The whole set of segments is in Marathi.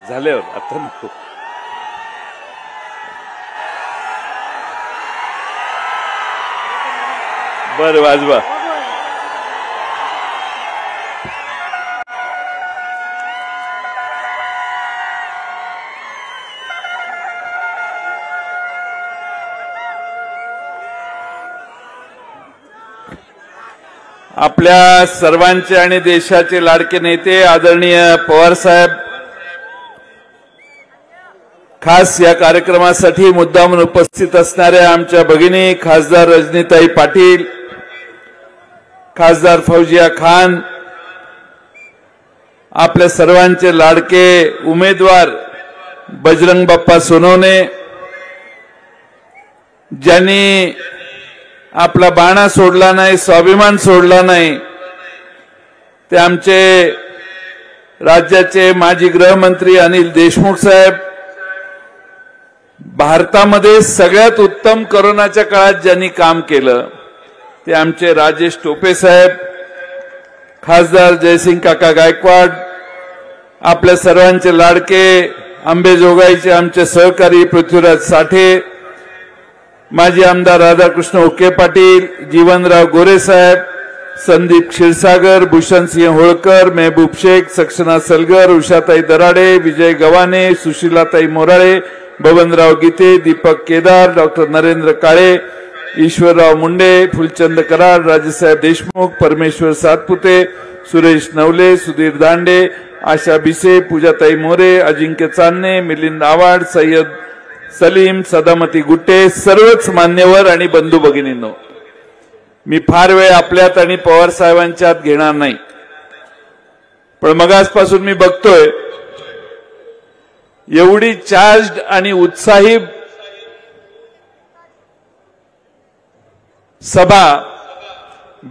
झाल्यावर आता नको. बरं वाजवा. आपल्या सर्वांचे आणि देशाचे लाडके नेते आदरणीय पवार साहेब खास या कार्यक्रमासाठी मुद्दामून उपस्थित असणाऱ्या आमच्या भगिनी खासदार रजनीताई पाटील, खासदार फौजिया खान, आपल्या सर्वांचे लाडके उमेदवार बजरंग बाप्पा सोनवणे, ज्यांनी आपला बाणा सोडला नाही, स्वाभिमान सोडला नाही, ते आमचे राज्याचे माजी गृहमंत्री अनिल देशमुख साहेब, भारतामध्ये सगळ्यात उत्तम कोरोनाच्या काळात ज्यांनी काम केलं ते आमचे राजेश टोपे साहेब, खासदार जयसिंग काका गायकवाड, आपल्या सर्वांचे लाडके अंबेजोगाईचे आमचे सहकारी पृथ्वीराज साठे, माजी आमदार राधाकृष्ण ओके पाटील, जीवनराव गोरे साहेब, संदीप क्षीरसागर, भूषणसिंह होळकर, मेहबूब शेख, सक्षना सलगर, उषाताई दराडे, विजय गव्हाणे, सुशीलाताई मोराळे, बबनराव गीते, दीपक केदार, डॉक्टर नरेंद्र काळे, ईश्वरराव मुंडे, फुलचंद कराड, राजेसाहेब देशमुख, परमेश्वर सातपुते, सुरेश नवले, सुधीर दांडे, आशा भिसे, पूजाताई मोरे, अजिंक्य चांदणे, मिलिंद आवाड, सय्यद सलीम, सदामती गुट्टे, सर्वच मान्यवर आणि बंधू भगिनींनो, मी फार वेळ आपल्यात आणि पवार साहेबांच्यात घेणार नाही, पण मगासपासून मी बघतोय एवढी चार्ज्ड आणि उत्साही सभा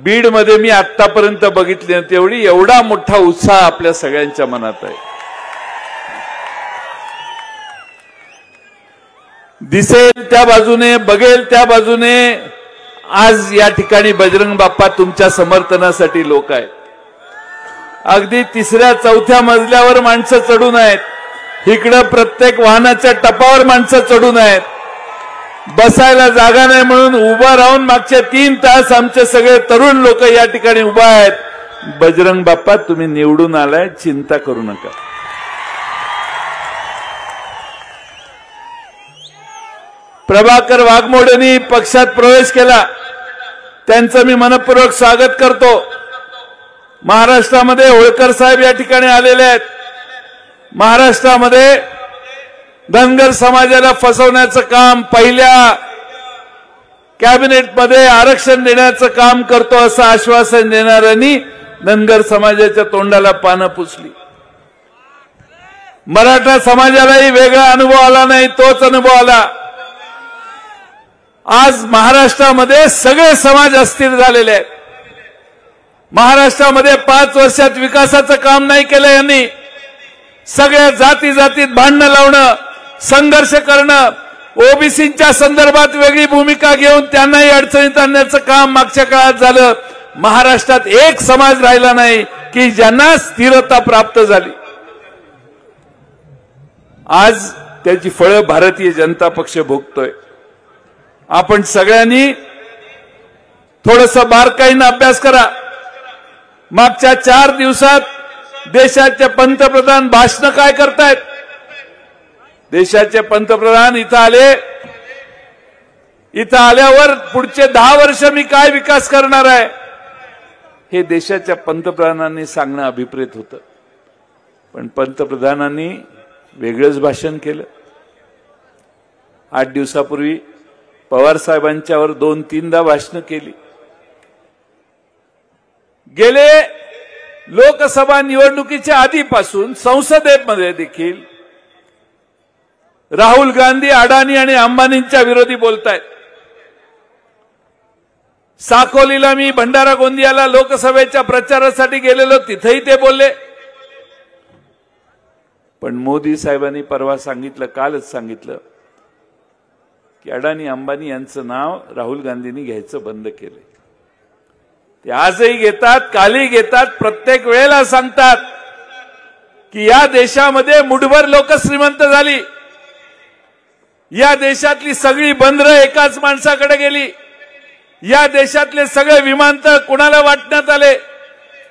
बीड मध्ये मी आतापर्यंत बघितली नव्हती. एवढा मोठा उत्साह आपल्या सगळ्यांच्या मनात आहे. दिसेल त्या बाजूने, बघेल त्या बाजूने आज या ठिकाणी बजरंग बाप्पा तुमच्या समर्थनासाठी लोक आहेत. अगदी 3ऱ्या 4थ्या मजल्यावर माणसं चढून आहेत. इकडं प्रत्येक वाहनाच्या टपावर माणसं चढून आहेत. बसायला जागा नाही म्हणून उभा राहून मागचे 3 तास आमचे सगळे तरुण लोक या ठिकाणी उभा आहेत. बजरंग बाप्पा तुम्ही निवडून आलाय, चिंता करू नका. प्रभाकर वाघमोडेंनी पक्षात प्रवेश केला, त्यांचं मी मनपूर्वक स्वागत करतो. महाराष्ट्रामध्ये होळकर साहेब या ठिकाणी आलेले आहेत. महाराष्ट्रामध्ये धनगर समाजाला फसवण्याचं काम, पहिल्या कॅबिनेटमध्ये आरक्षण देण्याचं काम करतो असं आश्वासन देणाऱ्यांनी धनगर समाजाच्या तोंडाला पानं पुसली. मराठा समाजालाही वेगळा अनुभव आला नाही, तोच अनुभव आला. आज महाराष्ट्रामध्ये सगळे समाज अस्थिर झालेले आहेत. महाराष्ट्रामध्ये 5 वर्षात विकासाचं काम नाही केलं यांनी. सगळ्या जाती जातीत भांडणं लावणं, संघर्ष करणं, ओबीसीच्या संदर्भात वेगळी भूमिका घेऊन त्यांनाही अडचणीत आणण्याचं काम मागच्या काळात झालं. महाराष्ट्रात एक समाज राहिला नाही की ज्यांना स्थिरता प्राप्त झाली. आज त्याची फळं भारतीय जनता पक्ष भोगतोय. आपण सगळ्यांनी थोडंसं बारकाईनं अभ्यास करा. मागच्या 4 दिवसात देशाचे पंतप्रधान भाषण काय करतायत. देशाचे पंतप्रधान इथं आले, इथं आल्यावर पुढचे 10 वर्ष मी काय विकास करणार आहे हे देशाच्या पंतप्रधानांनी सांगणं अभिप्रेत होतं. पण पंतप्रधानांनी वेगळंच भाषण केलं. 8 दिवसापूर्वी पवार साहेबांच्यावर 2-3दा भाषणं केली. गेले लोकसभा निवडणुकीच्या आधीपासून संसदेमध्ये देखील राहुल गांधी अडाणी आणि अंबानींच्या विरोधी बोलतायत. साकोलीला मी भंडारा गोंदियाला लोकसभेच्या प्रचारासाठी गेलेलो, तिथेही ते बोलले. पण मोदी साहेबांनी परवा सांगितलं, कालच सांगितलं की अडाणी अंबानी यांचं नाव राहुल गांधींनी घ्यायचं बंद केलंय. ते आजही घेतात, कालही घेतात, प्रत्येक वेळेला सांगतात की या देशामध्ये मुठभर लोक श्रीमंत झाली, या देशातली सगळी बंदरं एकाच माणसाकडे गेली, या देशातले सगळे विमानतळ कुणाला वाटण्यात आले,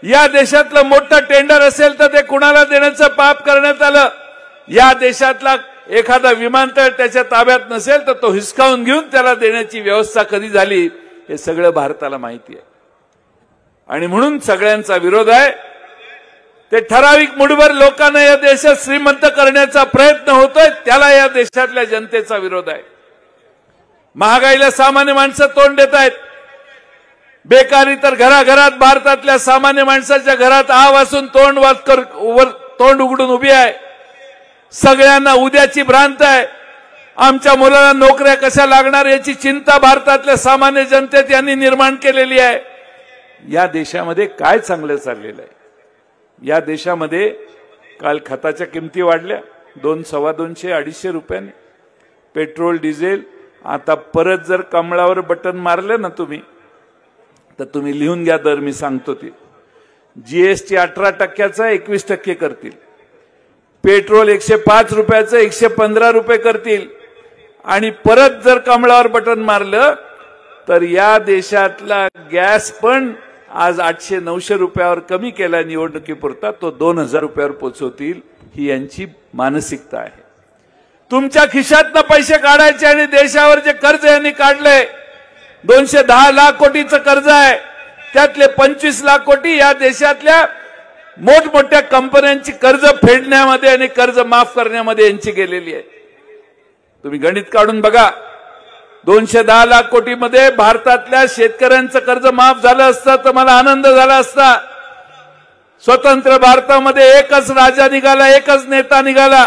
या देशातलं मोठं टेंडर असेल तर ते कुणाला देण्याचं पाप करण्यात आलं, या देशातला एखादा विमानतळ त्याच्या ताब्यात नसेल तर तो हिसकावून घेऊन त्याला देण्याची व्यवस्था कधी झाली हे सगळं भारताला माहिती आहे. आणि म्हणून सगळ्यांचा विरोध आहे. ते ठराविक मुठभर लोकांना या देशात श्रीमंत करण्याचा प्रयत्न होतोय, त्याला या देशातल्या जनतेचा विरोध आहे. महागाईला सामान्य माणसं तोंड देत आहेत. बेकारी तर घराघरात भारतातल्या सामान्य माणसाच्या घरात आ वासून तोंड उघडून उभी आहे. सगळ्यांना उद्याची भ्रांत आहे. आमच्या मुलांना नोकऱ्या कशा लागणार याची चिंता भारतातल्या सामान्य जनतेत यांनी निर्माण केलेली आहे. या देशामध्ये काय चांगलं चाललेलं आहे? या देशामध्ये काल खताच्या किमती वाढल्या 200, 250 रुपयांनी. पेट्रोल डिझेल आता परत जर कमळावर बटन मारलं ना तुम्ही तर तुम्ही लिहून घ्या दर मी सांगतो ती. जीएसटी 18% 21% करतील. पेट्रोल 105 रुपयाचं 115 रुपये करतील. आणि परत जर कमळावर बटन मारलं तर या देशातला गॅस पण आज 800-900 रुपयावर कमी केला निवडणुकीपुरता, तो 2000 रुपयावर पोहोचवतील. ही यांची मानसिकता आहे. तुमच्या खिशातनं पैसे काढायचे आणि देशावर जे कर्ज यांनी काढलंय 210 लाख कोटीचं कर्ज आहे, त्यातले 25 लाख कोटी या देशातल्या मोठमोठ्या कंपन्यांची कर्ज फेडण्यामध्ये आणि कर्ज माफ करण्यामध्ये यांची गेलेली आहे. तुम्ही गणित काढून बघा. 210 लाख कोटीमध्ये भारतातल्या शेतकऱ्यांचं कर्ज माफ झालं असतं तर मला आनंद झाला असता. स्वतंत्र भारतामध्ये एकच राजा निघाला, एकच नेता निघाला.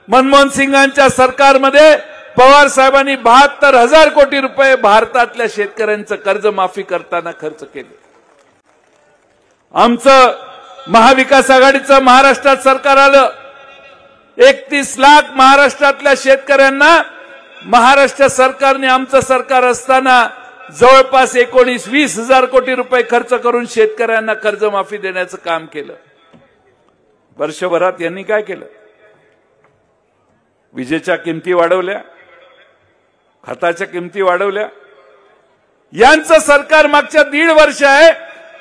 मनमोहन सिंगांच्या सरकारमध्ये पवार साहेबांनी 72,000 कोटी रुपये भारतातल्या शेतकऱ्यांचं कर्ज माफी करताना खर्च केले. आमचं महाविकास आघाडीचं महाराष्ट्रात सरकार आलं. 31 लाख महाराष्ट्रातल्या शेतकऱ्यांना महाराष्ट्र सरकारने आमचं सरकार असताना जवळपास 19-20 हजार कोटी रुपये खर्च करून शेतकऱ्यांना कर्जमाफी देण्याचं काम केलं. वर्षभरात यांनी काय केलं? विजेच्या किमती वाढवल्या, खताच्या किमती वाढवल्या. यांचं सरकार मागच्या 1.5 वर्ष आहे.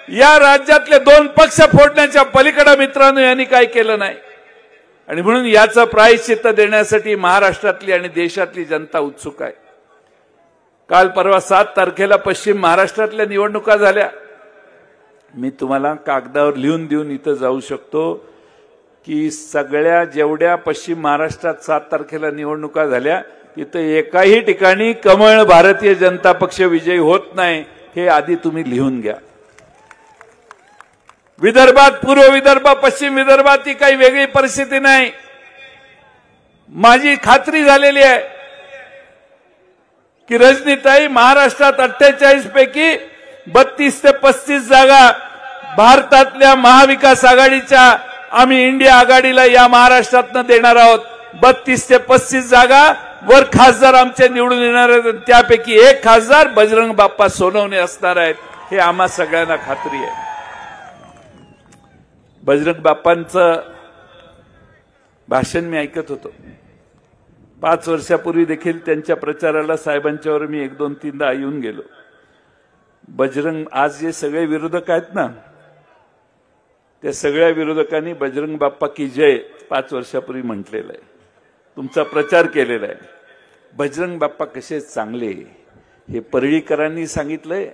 या राज्यातले 2 पक्ष फोडण्याच्या पलीकडे मित्रांनो यांनी काय केलं नाही. आणि म्हणून याचं प्रायश्चित्त देण्यासाठी महाराष्ट्रातली आणि देशातली जनता उत्सुक आहे. काल परवा 7 तारखेला पश्चिम महाराष्ट्रातल्या निवडणुका झाल्या. मी तुम्हाला कागदावर लिहून देऊन इथं जाऊ शकतो की सगळ्या जेवढ्या पश्चिम महाराष्ट्रात 7 तारखेला निवडणुका झाल्या तिथं एकाही ठिकाणी कमळ भारतीय जनता पक्ष विजयी होत नाही. हे आधी तुम्ही लिहून घ्या. विदर्भात, पूर्व विदर्भ, पश्चिम विदर्भात ती काही वेगळी परिस्थिती नाही. माझी खात्री झालेली आहे की रजनीताई, महाराष्ट्रात 48 पैकी 32 ते 35 जागा भारतातल्या महाविकास आघाडीच्या आम्ही इंडिया आघाडीला या महाराष्ट्रातनं देणार आहोत. 32 ते 35 जागा वर खासदार आमचे निवडून येणार आहेत. त्यापैकी 1 खासदार बजरंग बाप्पा सोनवणे असणार आहेत. हे आम्हा सगळ्यांना खात्री आहे. बजरंग बाप्पांचं भाषण मी ऐकत होतो. 5 वर्षापूर्वी देखील त्यांच्या प्रचाराला साहेबांच्यावर मी 1-2-3दा येऊन गेलो. बजरंग, आज जे सगळे विरोधक आहेत ना, त्या सगळ्या विरोधकांनी बजरंग बाप्पा की जय 5 वर्षापूर्वी म्हटलेलं आहे, तुमचा प्रचार केलेला आहे. बजरंग बाप्पा कसे चांगले हे परळीकरांनी सांगितलंय,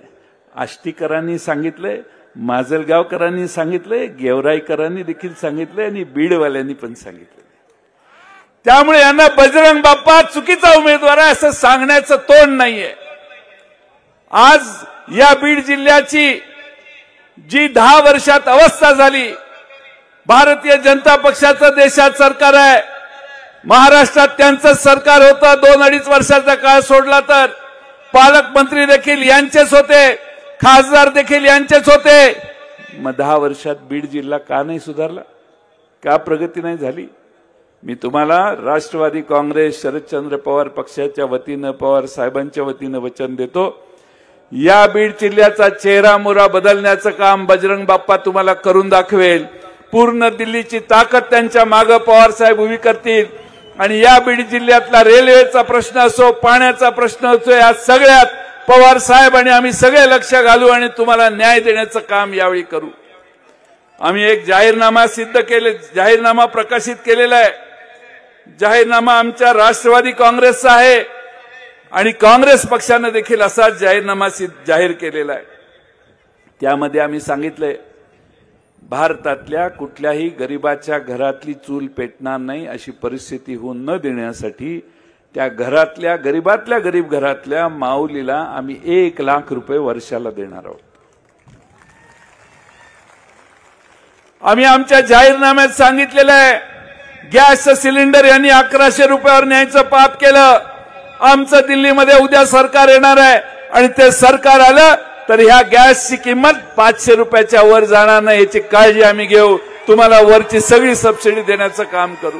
आष्टीकरांनी सांगितलंय, माजलगावकरांनी सांगितलंय, गेवराईकरांनी देखील सांगितलंय आणि बीडवाल्यांनी पण सांगितलंय. त्यामुळे यांना बजरंग बाप्पा चुकीचा उमेदवार आहे असं सांगण्याचं तोंड नाहीये. आज या बीड जिल्ह्याची जी 10 वर्षात अवस्था झाली, भारतीय जनता पक्षाचं देशात सरकार आहे, महाराष्ट्रात त्यांचं सरकार होतं. 2-2.5 वर्षाचा काळ सोडला तर पालकमंत्री देखील यांचेच होते, खासदार देखील यांचेच होते. मग 10 वर्षात बीड जिल्हा का नाही सुधारला? का प्रगती नाही झाली? मी तुम्हाला राष्ट्रवादी काँग्रेस शरदचंद्र पवार पक्षाच्या वतीनं, पवार साहेबांच्या वतीनं वचन देतो, या बीड जिल्ह्याचा चेहरा मोहरा बदलण्याचं काम बजरंग बाप्पा तुम्हाला करून दाखवेल. पूर्ण दिल्लीची ताकद त्यांच्या मागे पवार साहेब उभी करतील आणि या बीड जिल्ह्यातला रेल्वेचा प्रश्न असो, पाण्याचा प्रश्न असो, या सगळ्यात पवार साहेब आणि आम्ही सगळे लक्ष घालू आणि तुम्हाला न्याय देण्याचं काम यावेळी करू। आम्ही एक जाहीरनामा प्रकाशित केलेला आहे। जाहीरनामा आमच्या राष्ट्रवादी काँग्रेसचा आहे आणि काँग्रेस पक्षाने देखील असाच जाहीरनामा जाहीर केलेला आहे। त्यामध्ये आम्ही सांगितलंय भारतातल्या कुठल्याही गरिबाच्या घरातली चूल पेटणार नाही अशी परिस्थिती होऊन न देण्यासाठी त्या घरातल्या गरीब घरातल्या माऊलीला आम्ही 1 लाख रुपये वर्षाला देणार आहोत। आम्ही आमच्या जाहीरनाम्यात सांगितलेलं आहे गॅसचं सिलेंडर यांनी 1100 रुपयावर न्यायचं पाप केलं। आमचं दिल्लीमध्ये उद्या सरकार येणार आहे आणि ते सरकार आलं तर ह्या गॅसची किंमत 500 रुपयाच्या वर जाणार नाही याची काळजी आम्ही घेऊ। तुम्हाला वरची सगळी सबसिडी देण्याचं काम करू।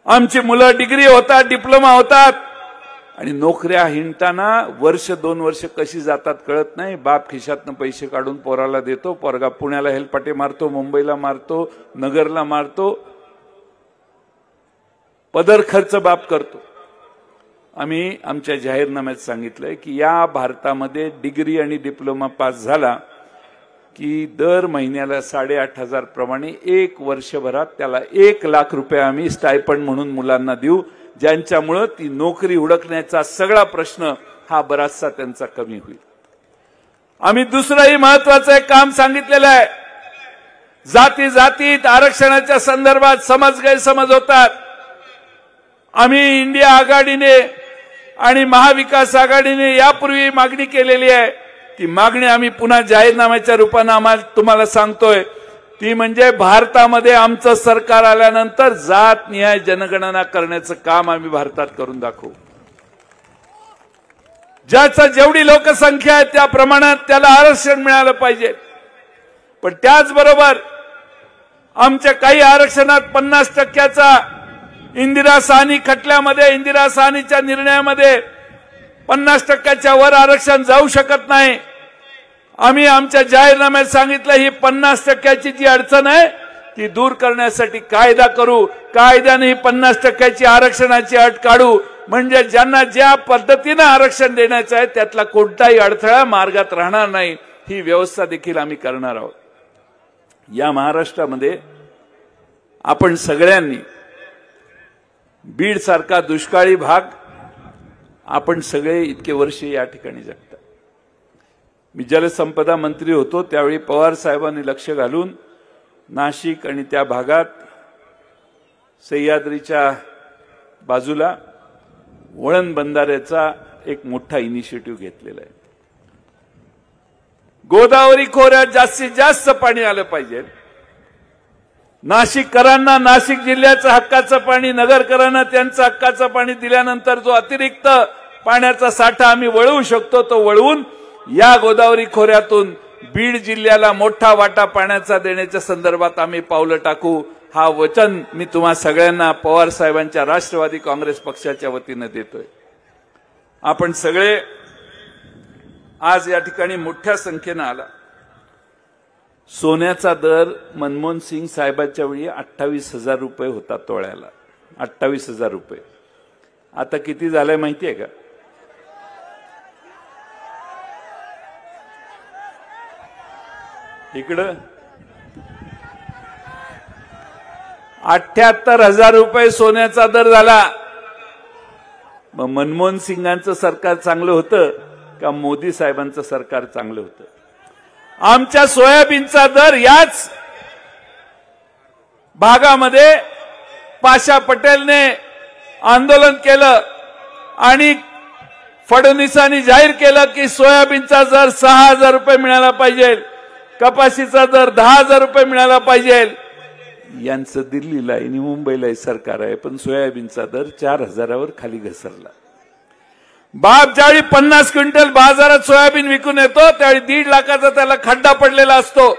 आमची मुलं डिग्री होतात, डिप्लोमा होतात आणि नोकऱ्या हिंडताना वर्ष 2 वर्ष कशी जातात कळत नाही। बाप खिशातनं पैसे काढून पोराला देतो, पोरगा पुण्याला हेलपाटे मारतो, मुंबईला मारतो, नगरला मारतो, पदर खर्च बाप करतो। आम्ही आमच्या जाहीरनाम्यात सांगितलंय की या भारतामध्ये डिग्री आणि डिप्लोमा पास झाला की दर महिन्याला 8,500 प्रमाणे 1 वर्षभरात त्याला 1 लाख रुपये आम्ही स्टायपंड म्हणून मुलांना देऊ, ज्यांच्यामुळे ती नोकरी हुडकण्याचा सगळा प्रश्न हा बराचसा त्यांचा कमी होईल। आम्ही दुसरंही महत्वाचं एक काम सांगितलेलं आहे। जातीत आरक्षणाच्या संदर्भात गैरसमज होतात। आम्ही इंडिया आघाडीने आणि महाविकास आघाडीने यापूर्वी मागणी केलेली आहे। ती मागणी आम्ही पुन्हा जाहीरनाम्याच्या रूपाने तुम्हाला सांगतोय, ती म्हणजे भारतामध्ये आमचं सरकार आल्यानंतर जातनिहाय जनगणना करण्याचं काम आम्ही भारतात करून दाखवू। ज्याचा जेवढी लोकसंख्या आहे त्या प्रमाणात त्याला आरक्षण मिळालं पाहिजे। पण त्याचबरोबर आमच्या काही आरक्षणात 50% इंदिरा साहनी खटल्यामध्ये, इंदिरा साहनीच्या निर्णयामध्ये 50% वर आरक्षण जाऊ शकत नाही। आम्ही आमच्या जाहीरनाम्यात सांगितलं ही 50% जी अडचण आहे ती दूर करण्यासाठी कायदा करू, कायद्याने 50% आरक्षणाची अट काढू, म्हणजे ज्यांना ज्या पद्धतीने आरक्षण देण्याचं आहे त्यातला कोणताही अडथळा मार्गात राहणार नाही, ही व्यवस्था देखील आम्ही करणार आहोत। या महाराष्ट्रामध्ये आपण सगळ्यांनी बीड सारखा दुष्काळी भाग आपण सगळे इतके वर्ष या ठिकाणी जगता। मी जलसंपदा मंत्री होतो त्यावेळी पवार साहेबांनी लक्ष घालून नाशिक आणि त्या भागात सह्याद्रीच्या बाजूला वळण बंधाऱ्याचा एक मोठा इनिशिएटिव्ह घेतलेला आहे। गोदावरी खोऱ्यात जास्तीत जास्त पाणी आलं पाहिजे। नाशिककरांना नाशिक जिल्ह्याचं हक्काचं पाणी, नगरकरांना त्यांचं हक्काचं पाणी दिल्यानंतर जो अतिरिक्त पाण्याचा साठा आम्ही वळवू शकतो तो वळवून या गोदावरी खोऱ्यातून बीड जिल्ह्याला मोठा वाटा पाण्याचा देण्याच्या संदर्भात आम्ही पावलं टाकू, हा वचन मी तुम्हा सगळ्यांना पवार साहेबांच्या राष्ट्रवादी काँग्रेस पक्षाच्या वतीने देतोय। आपण सगळे आज या ठिकाणी मोठ्या संख्येने आला। सोन्याचा दर मनमोहन सिंग साहेबांच्या वेळी 28,000 रुपये होता तोळ्याला, 28,000 रुपये। आता किती झालंय माहितीये का? इकडं 78,000 रुपये सोन्याचा दर झाला। मग मनमोहन सिंगांचं सरकार चांगलं होतं का मोदी साहेबांचं सरकार चांगलं होतं? आमच्या सोयाबीनचा दर याच भागामध्ये पाशा पटेलने आंदोलन केलं आणि फडणवीसांनी जाहीर केलं की सोयाबीनचा दर 6,000 रुपये मिळाला पाहिजे, कपाशीचा दर 10,000 रुपये मिळाला पाहिजे। यांचं दिल्लीला आणि मुंबईला सरकार आहे पण सोयाबीनचा दर 4,000वर खाली घसरला। बाप ज्यावेळी 50 क्विंटल बाजारात सोयाबीन विकून येतो त्यावेळी 1.5 लाखाचा त्याला खड्डा पडलेला असतो।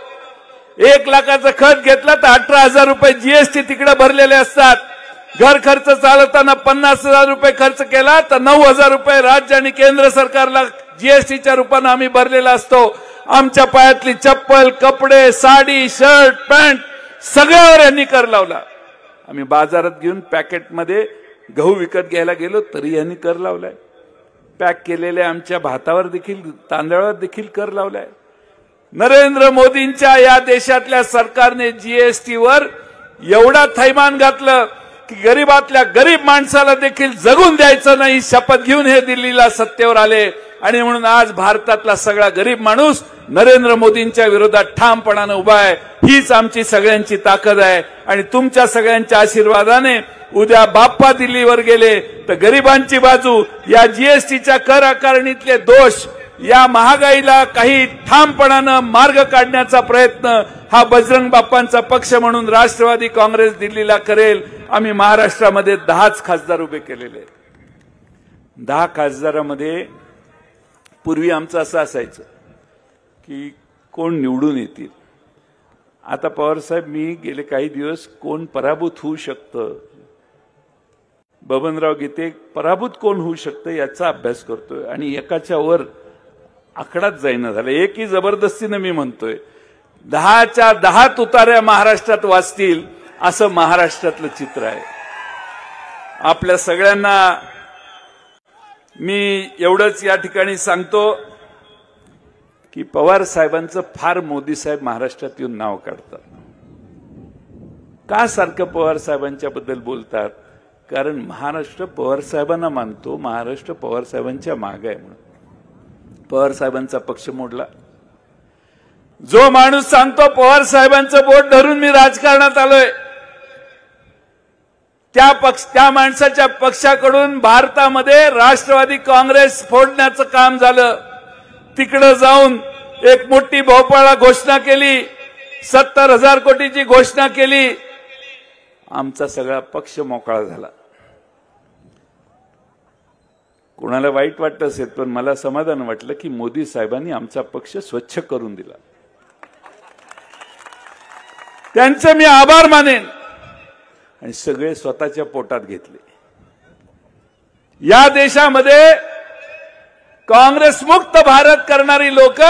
1 लाखाचं खत घेतलं तर 18,000 रुपये जीएसटी तिकडे भरलेले असतात। घर खर्च चालवताना 50,000 रुपये खर्च केला तर 9,000 रुपये राज्य आणि केंद्र सरकारला जीएसटीच्या रूपाने आम्ही भरलेला असतो। आमच्या पायातली चप्पल, कपडे, साडी, शर्ट, पॅन्ट सगळ्यावर यांनी कर लावला. आम्ही बाजारात घेऊन पॅकेटमध्ये गहू विकत घ्यायला गेलो तरी यांनी कर लावलाय. पॅक केलेल्या आमच्या भातावर देखील, तांदळावर देखील कर लावलाय. नरेंद्र मोदींच्या या देशातल्या सरकारने जीएसटी वर एवढा थैमान घातलं की गरीबातल्या गरीब माणसाला देखील जगून द्यायचं नाही शपथ घेऊन हे दिल्लीला सत्तेवर आले. आणि म्हणून आज भारतातला सगळा गरीब माणूस नरेंद्र मोदींच्या विरोधात ठामपणाने उभा आहे. हीच आमची सगळ्यांची ताकद आहे. आणि तुमच्या सगळ्यांच्या आशीर्वादाने उद्या बाप्पा दिल्लीवर गेले तर गरिबांची बाजू, या जीएसटीच्या कर आकारणीतले दोष, या महागाईला काही ठामपणाने मार्ग काढण्याचा प्रयत्न हा बजरंग बाप्पांचा पक्ष म्हणून राष्ट्रवादी काँग्रेस दिल्लीला करेल. आम्ही महाराष्ट्रामध्ये 10 खासदार उभे केलेले. 10 खासदारामध्ये पूर्वी आमचं असं असायचं की कोण निवडून येतील. आता पवार साहेब, मी गेले काही दिवस कोण पराभूत होऊ शकतं, बबनराव गीते पराभूत कोण होऊ शकतं याचा अभ्यास करतोय. आणि एकाच्या वर आकडाच जाईना झाला. एकही जबरदस्तीने मी म्हणतोय 10च्या 10 तुतार्या महाराष्ट्रात वाचतील असं महाराष्ट्रातलं चित्र आहे. आपल्या सगळ्यांना मी एवढंच या ठिकाणी सांगतो की पवार साहेबांचं फार मोदी साहेब महाराष्ट्रात येऊन नाव काढतात. का सारखं पवार साहेबांच्या बद्दल बोलतात? कारण महाराष्ट्र पवार साहेबांना मानतो, महाराष्ट्र पवार साहेबांच्या मागे आहे म्हणून. पवार साहेबांचा पक्ष मोडला. जो माणूस सांगतो पवार साहेबांचं बोट धरून मी राजकारणात आलोय, त्या माणसाच्या पक्षाकडून भारतामध्ये राष्ट्रवादी काँग्रेस फोडण्याचं काम झालं. तिकडे जाऊन एक मोठी भोपाळा घोषणा केली, 70,000 कोटीची घोषणा केली. आमचा सगळा पक्ष मोकळा झाला. कोणाला वाईट वाटत असेल पण मला समाधान वाटलं की मोदी साहेबांनी आमचा पक्ष स्वच्छ करून दिला. त्यांचे मी आभार मानेन. आणि सगळे स्वतःच्या पोटात घेतले. या देशामध्ये काँग्रेस मुक्त भारत करणारी लोक,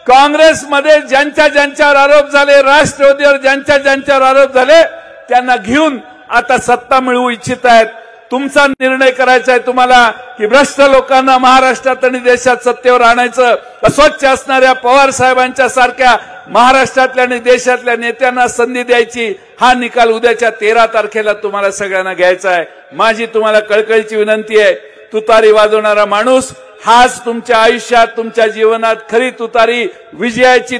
काँग्रेसमध्ये ज्यांच्यावर आरोप झाले, राष्ट्रवादीवर ज्यांच्यावर आरोप झाले, त्यांना घेऊन आता सत्ता मिळवू इच्छित आहेत. तुमचा निर्णय करायचा आहे तुम्हाला की भ्रष्ट लोकांना महाराष्ट्रात आणि देशात सत्तेवर आणायचं, अस्वच्छ असणाऱ्या पवार साहेबांच्या सारख्या महाराष्ट्रातल्या आणि देशातल्या नेत्यांना संधी द्यायची. हा निकाल उद्याच्या 13 तारखेला तुम्हाला सगळ्यांना घ्यायचा आहे. माझी तुम्हाला कळकळीची विनंती आहे, तुतारी वाजवणारा माणूस हाच तुमच्या आयुष्यात, तुमच्या जीवनात खरी तुतारी विजयाची,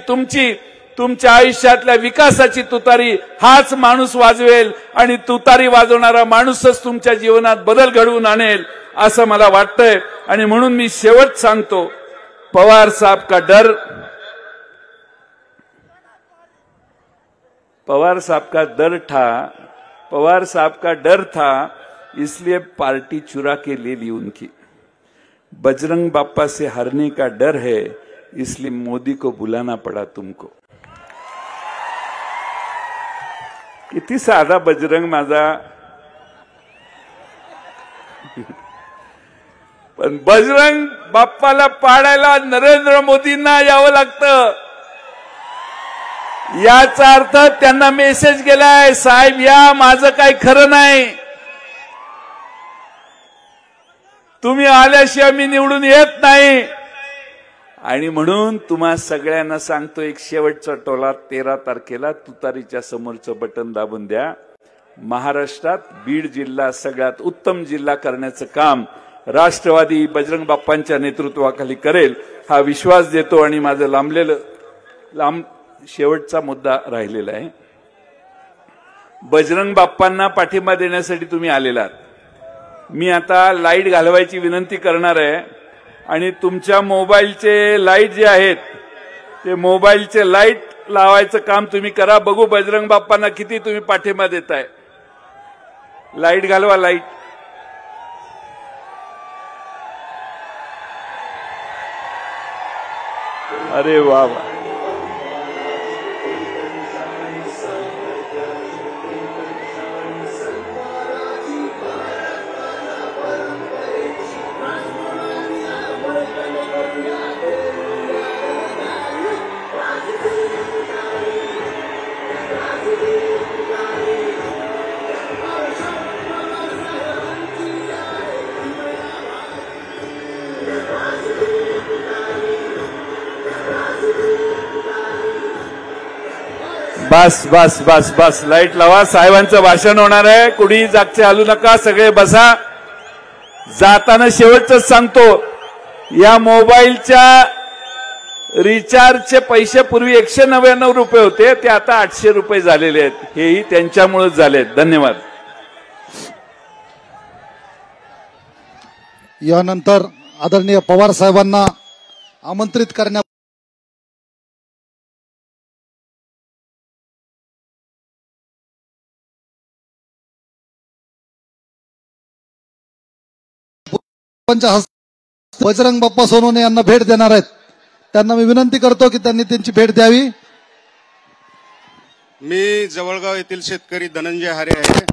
तुमच्या आयुष्यातल्या विकासाची तुतारी हाच माणूस वाजवेल. आणि तुतारी वाजवणारा माणूसच तुमच्या जीवनात बदल घडवून आणेल असं मला वाटतंय. आणि म्हणून मी शेवट सांगतो, पवार साहब का डर था इसलिए पार्टी चुरा के ले ली उनकी. बजरंग बाप्पा से हारने का डर है इसलिए मोदी को बुलाना पड़ा तुमको. किती साधा बजरंग माझा. पण बजरंग बाप्पाला पाडायला नरेंद्र मोदींना यावं लागतं. याचा अर्थ त्यांना मेसेज गेलाय, साहेब या, माझं काही खरं नाही, तुम्ही आल्याशिवाय मी निवडून येत नाही. आणि म्हणून तुम्हा सगळ्यांना सांगतो, एक शेवटचा टोला, 13 तारखेला तुतारीच्या समोरचं बटन दाबून द्या. महाराष्ट्रात बीड जिल्हा सगळ्यात उत्तम जिल्हा करण्याचं काम राष्ट्रवादी बजरंग बाप्पांच्या नेतृत्वाखाली करेल हा विश्वास देतो. आणि माझं शेवटचा मुद्दा राहिलेला आहे. बजरंग बाप्पांना पाठिंबा देण्यासाठी तुम्ही आलेला आहात. मी आता लाईट घालवायची विनंती करणार आहे. आणि तुमच्या मोबाईलचे लाईट जे आहेत ते मोबाईलचे लाईट लावायचं काम तुम्ही करा. बघू बजरंग बाप्पांना किती तुम्ही पाठिंबा देताय. लाईट घालवा, लाईट. अरे वा वा. बस बस बस बस लाईट लावा. साहेबांचं भाषण होणार आहे. कुणी जागचे हलू नका. सगळे बसा. जाताना शेवटच सांगतो, या मोबाईलच्या रिचार्जचे पैसे पूर्वी 199 रुपये होते, ते आता 800 रुपये झालेले आहेत. हेही त्यांच्यामुळेच झालेत. धन्यवाद. यानंतर आदरणीय पवार साहेबांना आमंत्रित करण्यात बजरंग बाप्पा सोनवणे यांना भेट देणार आहेत. त्यांना मी विनंती करतो की त्यांनी त्यांची भेट द्यावी. मी जवळगाव येथील शेतकरी धनंजय हारे आहे.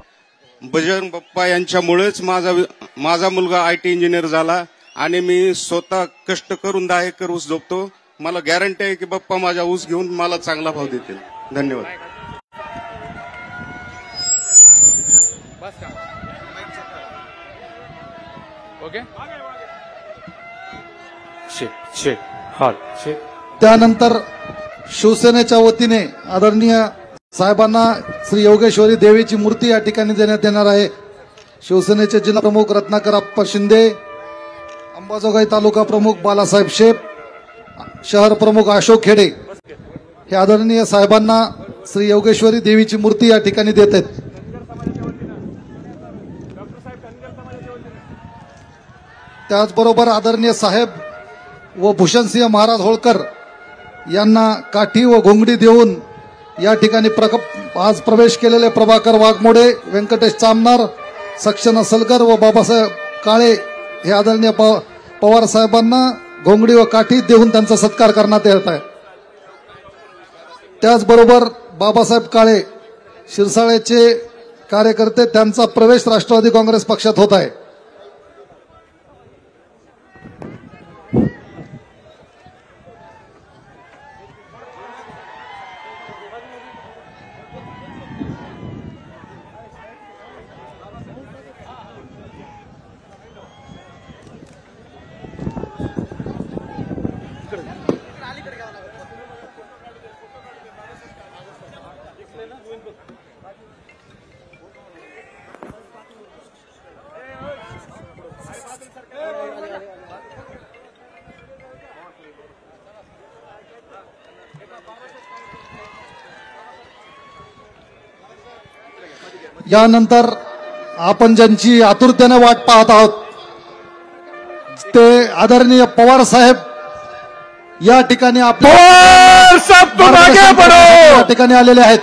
बजरंग बाप्पा यांच्यामुळेच माझा मुलगा IT इंजिनियर झाला आणि मी स्वतः कष्ट करून 10 एकर ऊस जोपतो. मला गॅरंटी आहे की बाप्पा माझा ऊस घेऊन मला चांगला भाव देतील. धन्यवाद. ओके. त्यानंतर शिवसेनेच्या वतीने आदरणीय साहेबांना श्री योगेश्वरी देवीची मूर्ती या ठिकाणी देण्यात येणार आहे. शिवसेनेचे जिल्हा प्रमुख रत्नाकर अप्पा शिंदे, अंबाजोगाई तालुका प्रमुख बालासाहेब शेप, शहर प्रमुख अशोक खेडे हे आदरणीय साहेबांना श्री योगेश्वरी देवीची मूर्ती या ठिकाणी देत आहेत. त्याचबरोबर आदरणीय साहेब व भूषणसिंह महाराज होळकर यांना काठी व घोंगडी देऊन या ठिकाणी आज प्रवेश केलेले प्रभाकर वाघमोडे, व्यंकटेश चामनार, सक्षना सलगर व बाबासाहेब काळे हे आदरणीय पवार साहेबांना घोंगडी व काठी देऊन त्यांचा सत्कार करण्यात येत आहे. त्याचबरोबर बाबासाहेब काळे शिरसाळेचे कार्यकर्ते, त्यांचा प्रवेश राष्ट्रवादी काँग्रेस पक्षात होत आहे. यानंतर आपण ज्यांची आतुरतेने वाट पाहत आहोत ते आदरणीय पवार साहेब या ठिकाणी या ठिकाणी आलेले आहेत.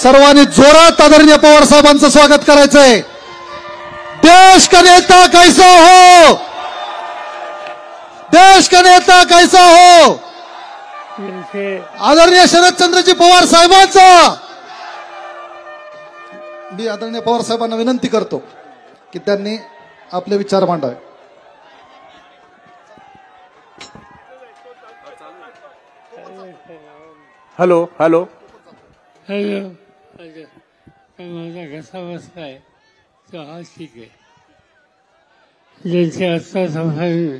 सर्वांनी जोरात आदरणीय पवार साहेबांचं स्वागत करायचंय. देश का नेता कैसा हो, देश का नेता कैसा हो. आदरणीय शरदचंद्रजी पवार साहेबांचा मी आदरणीय पवार साहेबांना विनंती करतो की त्यांनी आपले विचार मांडावे. Hello hello hello. माझा घसा बसलाय तो हा ठीक आहे. ज्यांचे आत्ता संभाषण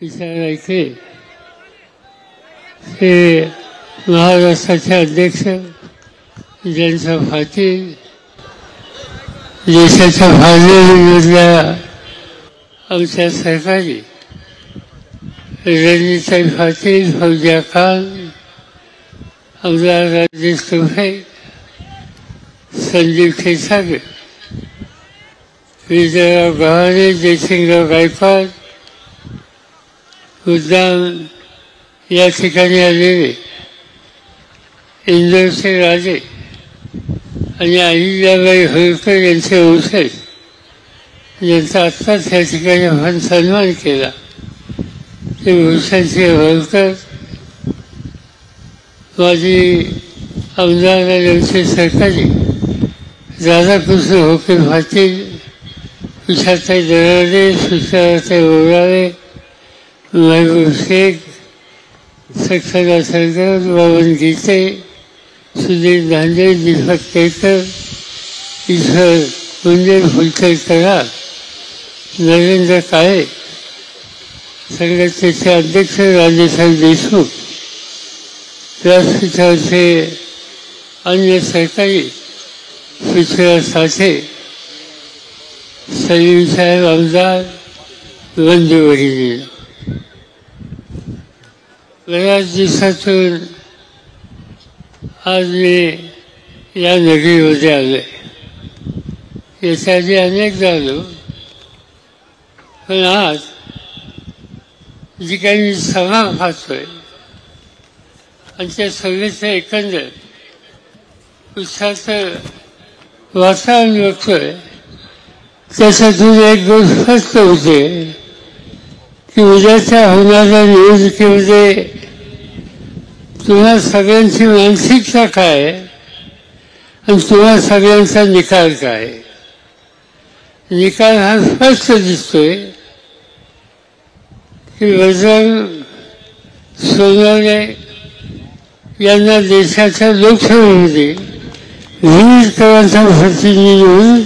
विचार ऐकले ते महाराष्ट्राचे अध्यक्ष, ज्यांचा फाटी देशाच्या फाळणीमधल्या आमच्या सरकारी रणनीताई पाटील, फौजिया खान, आमदार राजेश टोपे, संदीप क्षीरसागर, विजयराव गव्हाणे, जयसिंगराव गायकवाड, मुद्दाम या ठिकाणी आलेले इंदोरचे राजे आणि अहिल्याबाई होळकर यांचे वंशज, यांचा आत्ताच या ठिकाणी आपण सन्मान केला. ते भूषणसिंह होळकर, माजी आमदार यांचे सरकारी राधाकृष्ण होके पाटील, उषाताई दराडे, सुषमाताई ओराळे, महबूब शेख, सक्सेना सरगर, बावन गीते, सुधीर दांडे, दीपक केळकर, ईश्वर कुंदे, फुलकर करार, नरेंद्र काळे, संघटनेचे अध्यक्ष राजेसाहेब देशमुख, व्यासपीठावरचे अन्य सरकारी सूचनासाठी सलीम साहेब आमदार वंदूवरी बऱ्याच दिवसातून आज मी या नगरीमध्ये आलोय. याच्या आधी अनेकदा आलो, पण आज जी काही मी सभा पाहतोय आणि त्या सभेचं एकंदर उत्साहाचं वातावरण बघतोय, त्याच्यातून एक गोष्ट स्पष्ट होते की उद्याच्या होणाऱ्या निवडणुकीमध्ये तुम्हा सगळ्यांची मानसिकता काय आणि तुम्हा सगळ्यांचा निकाल काय. निकाल हा स्पष्ट दिसतोय की बजरंग सोनवणे यांना देशाच्या लोकसभेमध्ये विविध करांचा प्रतिनिधी म्हणून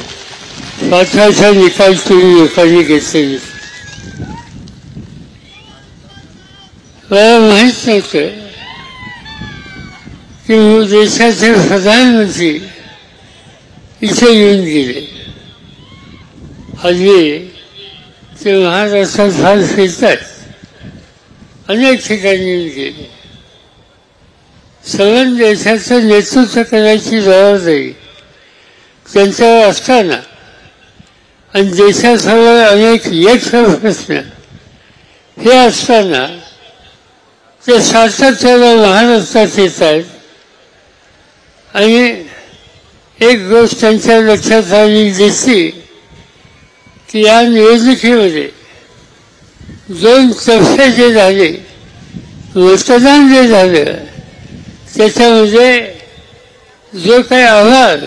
पाठवायचा निकाल तुम्ही लोकांनी घेतलेला. मला माहीत नव्हतं की देशाचे प्रधानमंत्री इथे येऊन गेले. हल्ली ते महाराष्ट्रात फार फिरतात, अनेक ठिकाणी येऊन गेले. सगळ्या देशाचं नेतृत्व करायची जबाबदारी त्यांच्यावर असताना आणि देशासमोर अनेक यक्ष प्रश्न हे असताना ते सातत्याने महाराष्ट्रात येतात. आणि एक गोष्ट त्यांच्या लक्षात आली दिसली की या निवडणुकीमध्ये 2 टप्पे जे झाले, मतदान जे झालं, त्याच्यामध्ये जो काही अहवाल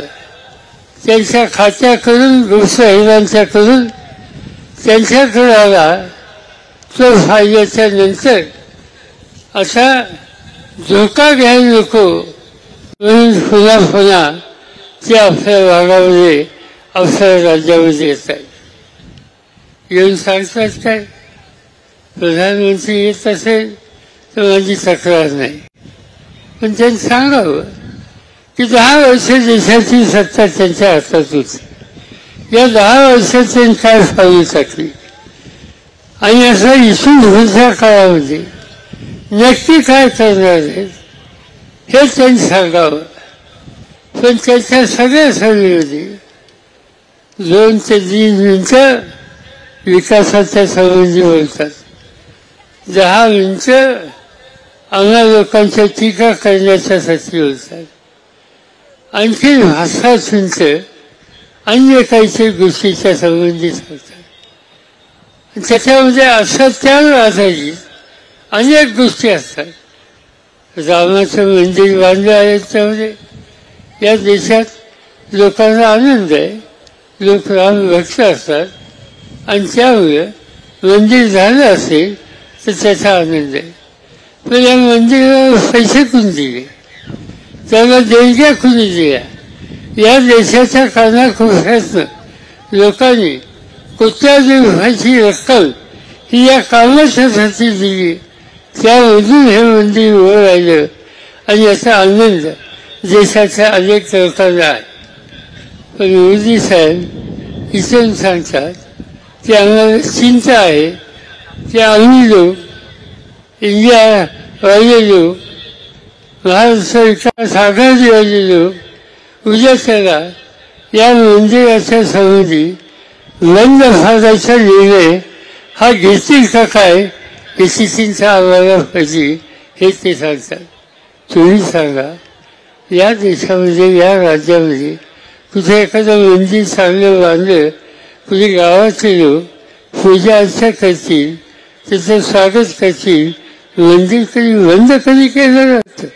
त्यांच्या खात्याकडून गुप्तहेरांच्याकडून त्यांच्याकडे आला, तो फायद्याच्या नंतर असा धोका घ्यायला नको म्हणून पुन्हा पुन्हा ते आपल्या भागामध्ये आपल्या राज्यामध्ये येतात. येऊन सांगतात काय, प्रधानमंत्री येत असेल तर माझी तक्रार नाही, पण त्यांनी सांगावं की 10 वर्ष देशाची सत्ता त्यांच्या हातात होती. या 10 वर्षात त्यांनी काय पावलं टाकली आणि असा इथून पुढच्या काळामध्ये नक्की काय करणार आहेत हे त्यांनी सांगावं. पण त्यांच्या सगळ्या सभेमध्ये 2 ते 3 मिनिटं विकासाच्या संबंधी बोलतात, 10 मिनिटं आम्हा लोकांच्या टीका करण्याच्यासाठी बोलतात, आणखी भाषा मिनिटं अन्य काहीतरी गोष्टीच्या संबंधी सांगतात. त्याच्यामध्ये असत्यावर आधारित अनेक गोष्टी असतात. रामाचं मंदिर बांधलं आहे, त्यामध्ये या देशात लोकांना आनंद आहे, लोक राम भक्त असतात आणि त्यामुळे मंदिर झालं असेल तर त्याचा आनंद आहे. पण या मंदिराला पैसे कुणी दिले, त्याला देणग्या कुणी दिल्या, या देशाच्या कानाकोपऱ्यातनं लोकांनी कोट्यावधी रुपयाची रक्कम ही या कामाच्यासाठी दिली, त्यामधून हे मंदिर उभं राहिलं आणि याचा आनंद देशाच्या अनेक लोकांना आहे. पण मोदी साहेब इथून सांगतात की आम्हाला चिंता आहे की आम्ही लोक, इंडियावाले लोक, महाराष्ट्र विकास आघाडीवाले लोक उद्या त्याला या मंदिराच्या संबंधी बंद फाडायचा निर्णय हा घेतील का काय याची चिंता आम्हाला पाहिजे हे ते सांगतात. तुम्ही सांगा, या देशामध्ये, या राज्यामध्ये कुठे एखादं मंदिर चांगलं बांधलं, कुठे गावाचे लोक पूजा अर्चा करतील, त्याचं स्वागत करतील, मंदिर कधी बंद कधी केलं जातं,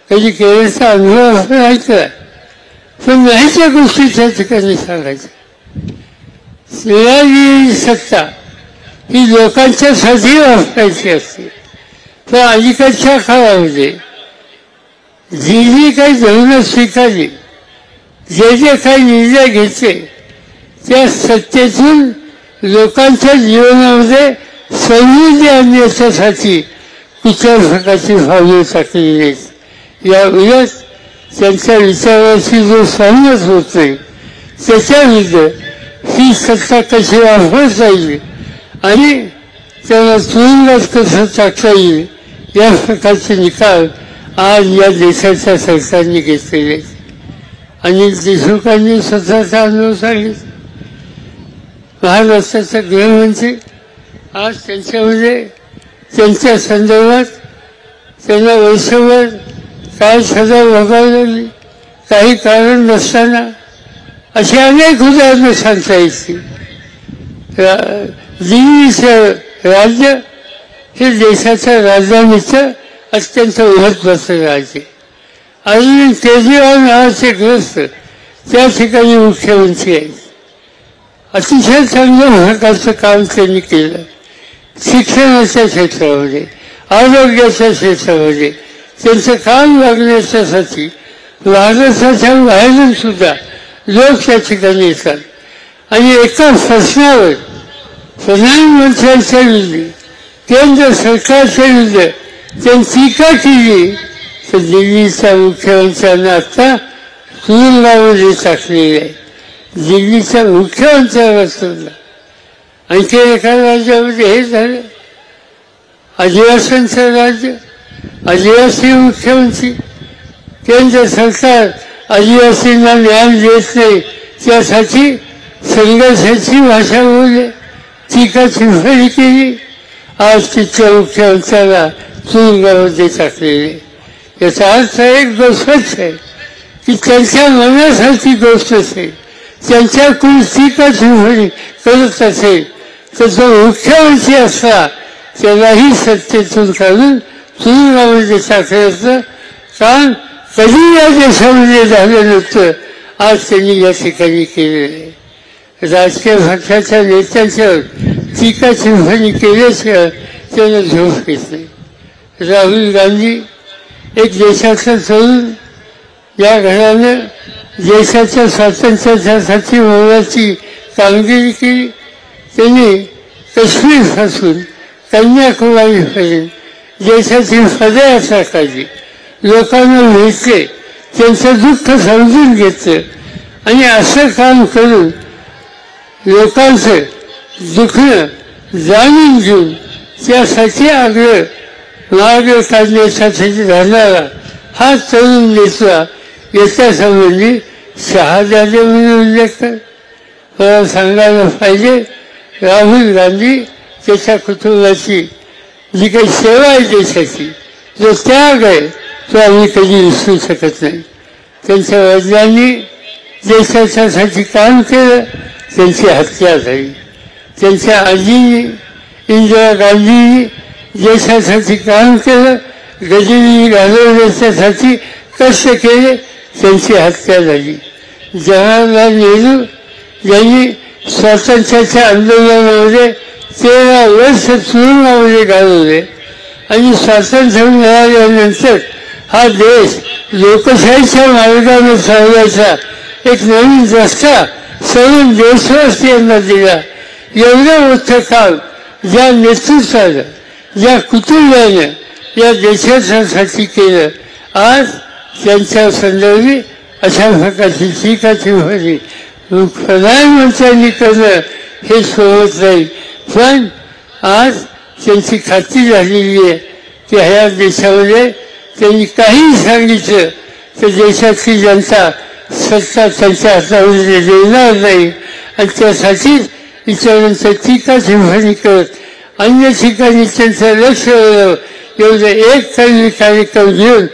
कधी केल्याचा अनुभव आपण ऐकला, पण नाही त्या गोष्टी त्या ठिकाणी सांगायच्या. मिळालेली सत्ता ही लोकांच्यासाठी वापरायची असते. पण अलीकडच्या काळामध्ये जी जी काही धोरणं स्वीकारली, जे जे काही निर्णय घेतले, त्या सत्तेतून लोकांच्या जीवनामध्ये समृद्धी आणण्यासाठी कुठल्याच प्रकारची फावली टाकलेली नाहीत. या उलट त्यांच्या विचाराशी जो सहमत होत नाही त्याच्याविरुद्ध ही सत्ता कशी वापरता येईल आणि त्याला तुरुंगात कसं टाकता येईल या प्रकारचे निकाल आज या देशाच्या सरकारने घेतलेले आहेत. अनिल देशमुखांनी स्वतःचा अनुभव सांगितला. महाराष्ट्राचे गृहमंत्री आज त्यांच्यामध्ये त्यांच्या संदर्भात त्यांना वर्षभर काय सजा भोगावी लागली काही कारण नसताना अशी अनेक उदाहरणं सांगता येतील. दिल्लीचं राज्य हे देशाच्या राजधानीचं अत्यंत महत्वाचं राज्य. अरविंद केजरीवाल नावाचे ग्रस्त त्या ठिकाणी मुख्यमंत्री आहेत. अतिशय चांगल्या प्रकारचं काम त्यांनी केलं. शिक्षणाच्या क्षेत्रामध्ये आरोग्याच्या क्षेत्रामध्ये त्यांचं काम लागण्याच्यासाठी भारताच्या बाहेरून सुद्धा लोक त्या ठिकाणी येतात आणि एका प्रश्नावर प्रधानमंत्र्यांच्या विरुद्ध केंद्र सरकारच्या विरुद्ध त्यांनी टीका केली तर दिल्लीच्या मुख्यमंत्र्यांना आता तुरुंगामध्ये टाकलेले आहे. दिल्लीच्या मुख्यमंत्र्यांना सुद्धा. आणखी एका राज्यामध्ये हे झालं आदिवासींचं राज्य आदिवासी मुख्यमंत्री केंद्र सरकार आदिवासींना न्याय देत नाही त्यासाठी संघर्षाची भाषा बोलली टीका टिप्पणी केली. आज तिथल्या मुख्यमंत्र्याला तुरुंगामध्ये टाकलेले. याचा अर्थ एक गोष्टच आहे की त्यांच्या मनासारखी गोष्ट असेल त्यांच्याकडून टीका टिप्पणी करत असेल तर जो मुख्यमंत्री असला त्यालाही सत्तेतून काढून तुरुंगामध्ये टाकण्याचं काम कधी या देशामध्ये झालं नव्हतं. आज त्यांनी या ठिकाणी केलेलं आहे. राजकीय पक्षाच्या नेत्यांच्यावर टीका टिप्पणी केल्याशिवाय त्यांना झोप येत नाही. राहुल गांधी एक देशाचा तरुण या घरानं देशाच्या स्वातंत्र्यासाठी मोलाची कामगिरी केली. त्यांनी काश्मीरपासून कन्याकुमारीपर्यंत देशाची पदयात्रा काढली. लोकांना भेटले त्यांचं दुःख समजून घेतलं आणि असं काम करून लोकांचं दुखणं जाणून घेऊन त्यासाठी आग्रह मार्ग काढण्यासाठी राहणारा हा तरुण नेता याच्यासंबंधी शहाजादे म्हणून उल्लेख कर. मला सांगायला पाहिजे राहुल गांधी त्याच्या कुटुंबाची जी काही सेवा आहे देशाची जो त्याग आहे तो आम्ही कधी विसरू शकत नाही. त्यांच्या वडिलांनी देशाच्यासाठी काम केलं त्यांची हत्या झाली. त्यांच्या आजीनी इंदिरा गांधींनी देशासाठी काम केलं गदिनी घालवण्यासाठी कष्ट केले त्यांची हत्या झाली. जवाहरलाल नेहरू यांनी स्वातंत्र्याच्या आंदोलनामध्ये 13 वर्ष तुरुंगामध्ये घालवले आणि स्वातंत्र्य मिळाल्यानंतर हा देश लोकशाहीच्या मार्गाने चालवायचा एक नवीन रस्ता सर्व देशवासियांना दिला. एवढं मोठं काम ज्या नेतृत्वानं ज्या कुटुंबानं या देशासाठी केलं आज त्यांच्या संदर्भी अशा प्रकारची टीका टिप्पणी प्रधानमंत्र्यांनी करणं हे सोबत नाही. पण आज त्यांची खात्री झालेली आहे की ह्या देशामध्ये त्यांनी काही सांगितलं तर देशातली जनता सत्ता त्यांच्या हातामध्ये देणार नाही आणि त्यासाठीच इतरांचं टीका टिप्पणी करत अन्य ठिकाणी त्यांचं लक्ष एवढं एक कार्यक्रम घेऊन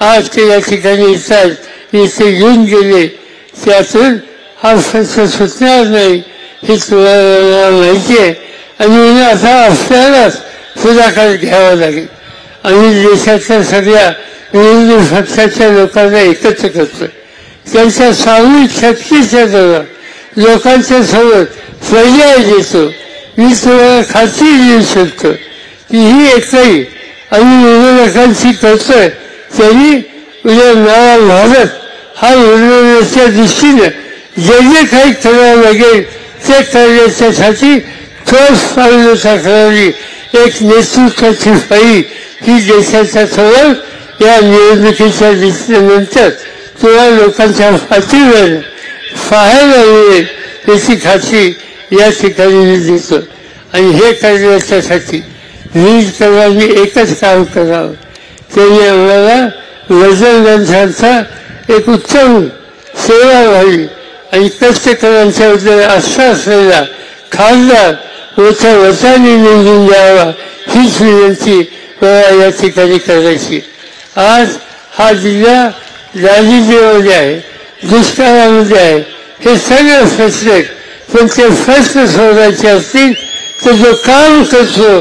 आज ते या ठिकाणी येतात इथे येऊन गेले. त्यातून हा प्रश्न सुटणार नाही हे तुम्हाला माहिती आहे आणि आता आपल्यालाच पुढाकार घ्यावा लागेल. आम्ही देशाच्या सगळ्या विरोधी पक्षाच्या लोकांना एकत्र करतो. त्यांच्या सामूहिक शक्तीच्या जवळ लोकांच्या समोर पर्याय देतो. मी तुम्हाला खात्री देऊ शकतो की ही एकही आम्ही विरोधकांची करतोय तरी उद्या नवा भारत हा उन्नतीच्या दृष्टीने जे जे काही करावं लागेल ते करण्याच्यासाठी ठोस पावलं टाकणारी एक नेतृत्वाची फळी ही देशाच्या समोर या निवडणुकीच्या दिसल्यानंतर तुला लोकांच्या पाठीवर पाहायला मिळेल त्याची खात्री या ठिकाणी मी देतो. आणि हे करण्याच्यासाठी लीड करणारी एकच काम करावं, त्यांनी आम्हाला वजनदारांचा एक उत्तम सेवा व्हावी आणि कष्टकऱ्यांच्याबद्दल आस्था असलेला खासदार मोठ्या वचाने निवडून द्यावा हीच विनंती मला या ठिकाणी करायची. आज हा जिल्हा दारिद्र्यामध्ये आहे, दुष्काळामध्ये आहे, हे सगळे फसले, पण ते प्रश्न सोडायचे असतील तर जो काम करतो,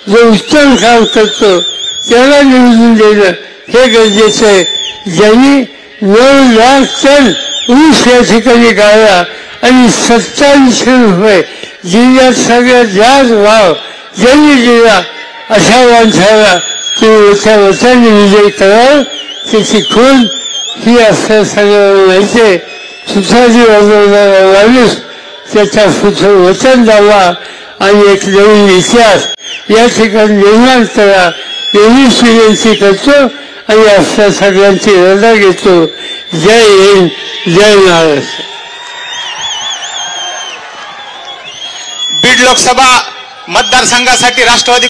जो उत्तम काम करतो त्याला निवडून देणं हे गरजेचं आहे. ज्यांनी 9 लाख टन ऊस या ठिकाणी गाळला आणि 2700 रुपये जिल्ह्यात सगळ्यात जास्त भाव ज्यांनी दिला अशा माणसाला तुम्ही मोठ्या वचाने विजय कराल. त्याची खून ही असं सगळं माहिती आहे. सुसाजी वाजवणारा माणूस त्याच्या पुढचं वचन द्यावा आणि एक नवीन इतिहास या ठिकाणी निर्माण करा एवढीच विनंती करतो आणि आपल्या सगळ्यांची रजा घेतो. जय हिंद, जय महाराष्ट्र. बीड लोकसभा मतदारसंघासाठी राष्ट्रवादी